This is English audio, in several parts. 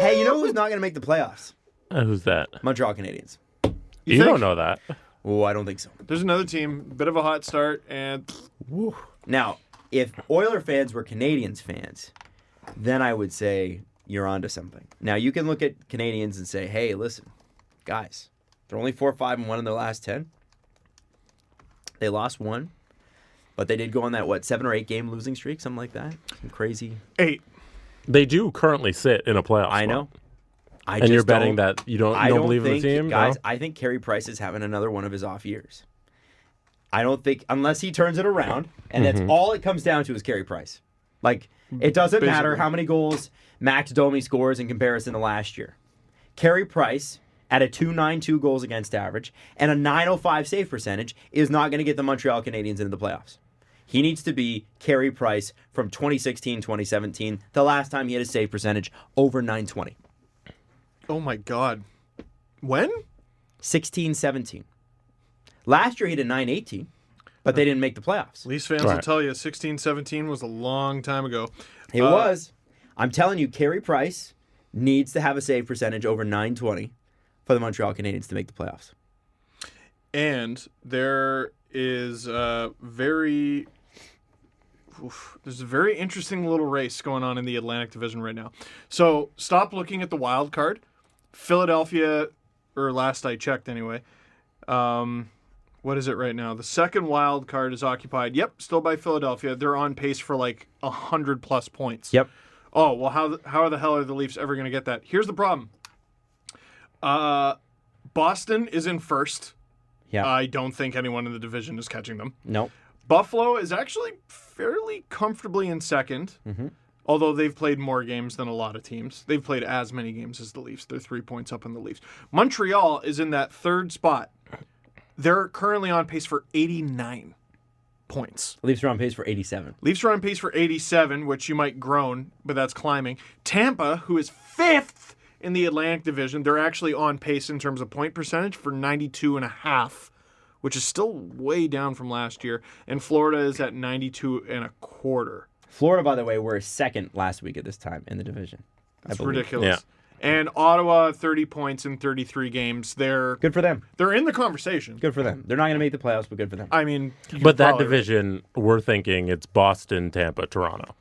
Hey, you know who's not going to make the playoffs? Who's that? Montreal Canadiens. You don't know that. Oh, I don't think so. There's another team, bit of a hot start, and Now, if Oiler fans were Canadiens fans, then I would say you're onto something. Now, you can look at Canadiens and say, hey, listen, guys, they're only 4-5-1 in their last 10. They lost one, but they did go on that, 7 or 8 game losing streak, something like that. Some crazy. 8. They do currently sit in a playoff I spot. know. And you're betting that you don't believe in the team? Guys, no? I think Carey Price is having another one of his off years. I don't think, unless he turns it around, and that's all it comes down to is Carey Price. Like, it doesn't matter how many goals Max Domi scores in comparison to last year. Carey Price, at a .292 goals against average and a .905 save percentage, is not going to get the Montreal Canadiens into the playoffs. He needs to be Carey Price from 2016-2017, the last time he had a save percentage over .920. Oh my God. When? 16-17. Last year he had a .918, but they didn't make the playoffs. Leafs fans will tell you 16-17 was a long time ago. It was. I'm telling you, Carey Price needs to have a save percentage over .920 for the Montreal Canadiens to make the playoffs. And there is there's a very interesting little race going on in the Atlantic Division right now. So stop looking at the wild card. Philadelphia, or last I checked anyway, what is it right now? The second wild card is occupied. Yep, still by Philadelphia. They're on pace for like 100+ points. Yep. Oh, well, how the hell are the Leafs ever going to get that? Here's the problem. Boston is in first. Yeah. I don't think anyone in the division is catching them. Nope. Buffalo is actually fairly comfortably in second, although they've played more games than a lot of teams. They've played as many games as the Leafs. They're 3 points up on the Leafs. Montreal is in that third spot. They're currently on pace for 89 points. Leafs are on pace for 87. Leafs are on pace for 87, which you might groan, but that's climbing. Tampa, who is 5th in the Atlantic Division, they're actually on pace in terms of point percentage for 92.5, which is still way down from last year. And Florida is at 92.25. Florida, by the way, were second last week at this time in the division. That's ridiculous. Yeah. And Ottawa, 30 points in 33 games. They're Good for them. They're in the conversation. Good for them. They're not going to make the playoffs, but good for them. I mean, But that division, we're thinking it's Boston, Tampa, Toronto.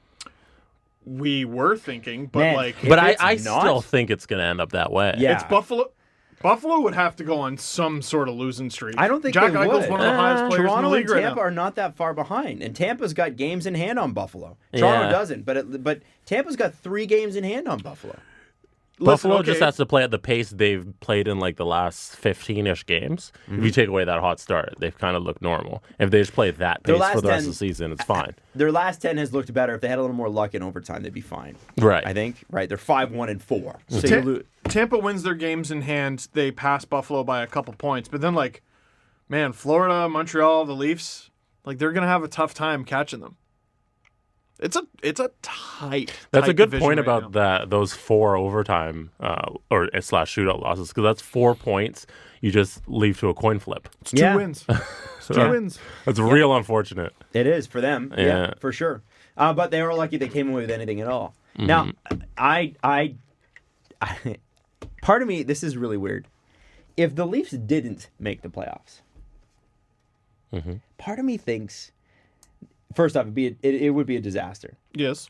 we were thinking, but Man, like, But it's I not- still think it's going to end up that way. Yeah. it's Buffalo. Buffalo would have to go on some sort of losing streak. I don't think Jack they Eichel's would. one of the highest players Toronto in the league and right Tampa now. are not that far behind, and Tampa's got games in hand on Buffalo. Toronto Yeah. doesn't, but Tampa's got 3 games in hand on Buffalo. Buffalo Listen, just has to play at the pace they've played in like the last 15-ish games. If you take away that hot start, they've kind of looked normal. If they just play at that pace for the rest of the season, it's fine. Their last 10 has looked better. If they had a little more luck in overtime, they'd be fine. Right. I think. Right. They're 5-1-4. So you lose. Tampa wins their games in hand. They pass Buffalo by a couple points. But then, like, man, Florida, Montreal, the Leafs, like, they're going to have a tough time catching them. It's a tight. That's a good division point right about now. those 4 overtime or / shootout losses, because that's 4 points you just leave to a coin flip. It's 2 wins. It's 2 wins. That's real unfortunate. It is for them. Yeah, Yeah. for sure. But they were lucky they came away with anything at all. Now, I part of me, this is really weird. If the Leafs didn't make the playoffs, part of me thinks, first off, it would be a disaster. Yes.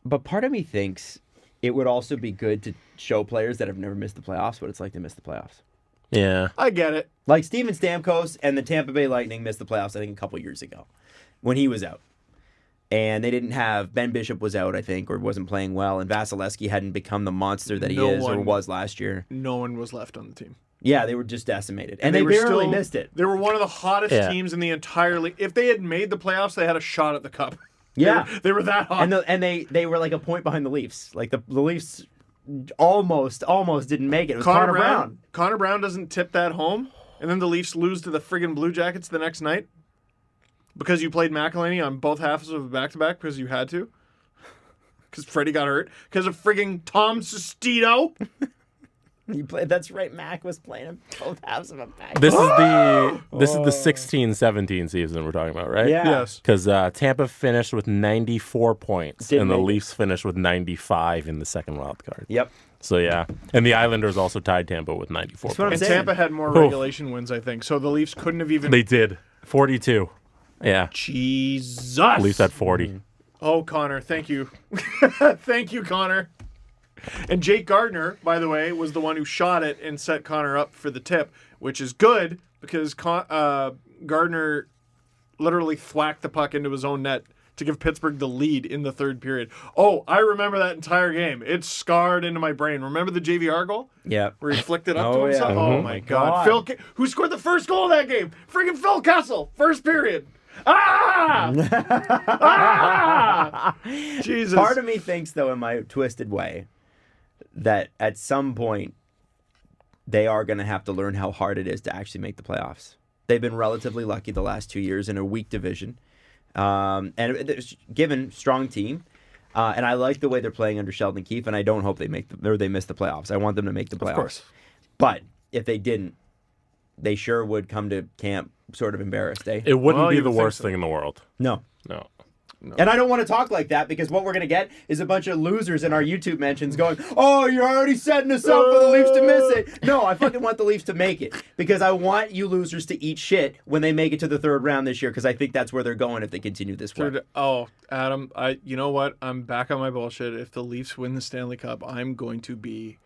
But part of me thinks it would also be good to show players that have never missed the playoffs what it's like to miss the playoffs. Yeah. I get it. Like Steven Stamkos and the Tampa Bay Lightning missed the playoffs, I think, a couple years ago when he was out. And they didn't have, Ben Bishop was out, I think, or wasn't playing well, and Vasilevsky hadn't become the monster that he is or was last year. No one was left on the team. Yeah, they were just decimated. And they were barely still- missed it. They were one of the hottest teams in the entire league. If they had made the playoffs, they had a shot at the cup. Yeah. They were that hot. And they were like a point behind the Leafs. Like the Leafs almost didn't make it. It was Connor Brown. Connor Brown doesn't tip that home, and then the Leafs lose to the friggin' Blue Jackets the next night because you played McElhinney on both halves of a back-to-back because you had to. Because Freddie got hurt. Because of friggin' Tom Sestito. That's right. Mac was playing him both halves of a pack. This is the 16-17 season we're talking about, right? Yeah. Yes. Because Tampa finished with 94 points, Didn't and the make it. Leafs finished with 95 in the second wild card. Yep. So yeah, and the Islanders also tied Tampa with 94 That's what I'm points. And saying. Tampa had more regulation wins, I think. So the Leafs couldn't have even. They did 42. Yeah, Jesus. Leafs had 40. Oh, Connor, thank you. Thank you, Connor. And Jake Gardner, by the way, was the one who shot it and set Connor up for the tip, which is good because Gardner literally thwacked the puck into his own net to give Pittsburgh the lead in the third period. Oh, I remember that entire game. It's scarred into my brain. Remember the JVR goal? Yeah. Where he flicked it up Oh, to himself? yeah. Oh, my God. Who scored the first goal of that game? Friggin' Phil Kessel. First period. Ah! Ah! Jesus. Part of me thinks, though, in my twisted way, that at some point they are going to have to learn how hard it is to actually make the playoffs. They've been relatively lucky the last 2 years in a weak division, and it's given strong team. And I like the way they're playing under Sheldon Keefe, and I don't hope they miss the playoffs. I want them to make the playoffs. Of course. But if they didn't, they sure would come to camp sort of embarrassed, eh? It wouldn't Well, be you the would think worst so. thing in the world. No. No. And I don't want to talk like that because what we're going to get is a bunch of losers in our YouTube mentions going, oh, you're already setting us up for the Leafs to miss it. No, I fucking want the Leafs to make it because I want you losers to eat shit when they make it to the third round this year because I think that's where they're going if they continue this way. Oh, Adam, you know what? I'm back on my bullshit. If the Leafs win the Stanley Cup, I'm going to be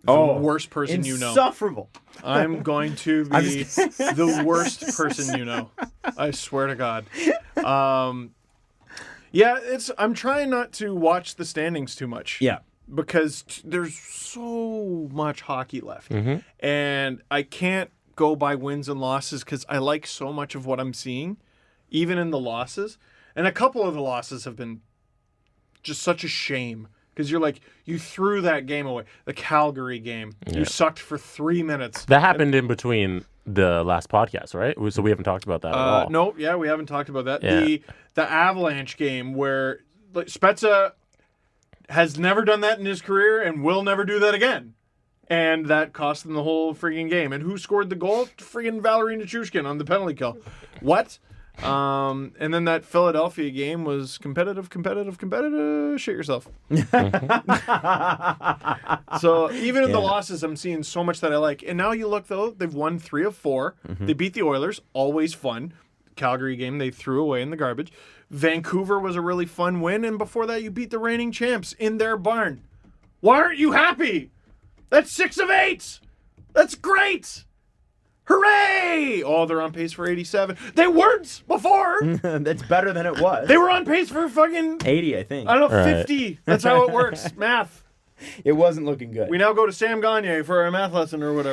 the worst person you know. Insufferable. I'm going to be the worst person you know. I swear to God. Yeah, I'm trying not to watch the standings too much. Yeah. Because there's so much hockey left. And I can't go by wins and losses because I like so much of what I'm seeing, even in the losses. And a couple of the losses have been just such a shame. Because you threw that game away. The Calgary game. Yeah. You sucked for 3 minutes. That happened in between the last podcast, right? So we haven't talked about that at all. No, yeah, we haven't talked about that. Yeah. The Avalanche game where Spezza has never done that in his career and will never do that again. And that cost them the whole friggin' game. And who scored the goal? Friggin' Valerie Nichushkin on the penalty kill. What? And then that Philadelphia game was competitive. Shit yourself. So even in the losses, I'm seeing so much that I like. And now you look, though, they've won 3 of 4. They beat the Oilers. Always fun. Calgary game they threw away in the garbage. Vancouver was a really fun win. And before that, you beat the reigning champs in their barn. Why aren't you happy? That's 6 of 8. That's great. Hooray! Oh, they're on pace for 87. They weren't before. That's better than it was. They were on pace for fucking 80, I think. I don't know, Right. 50. That's how it works. Math. It wasn't looking good. We now go to Sam Gagne for our math lesson or whatever.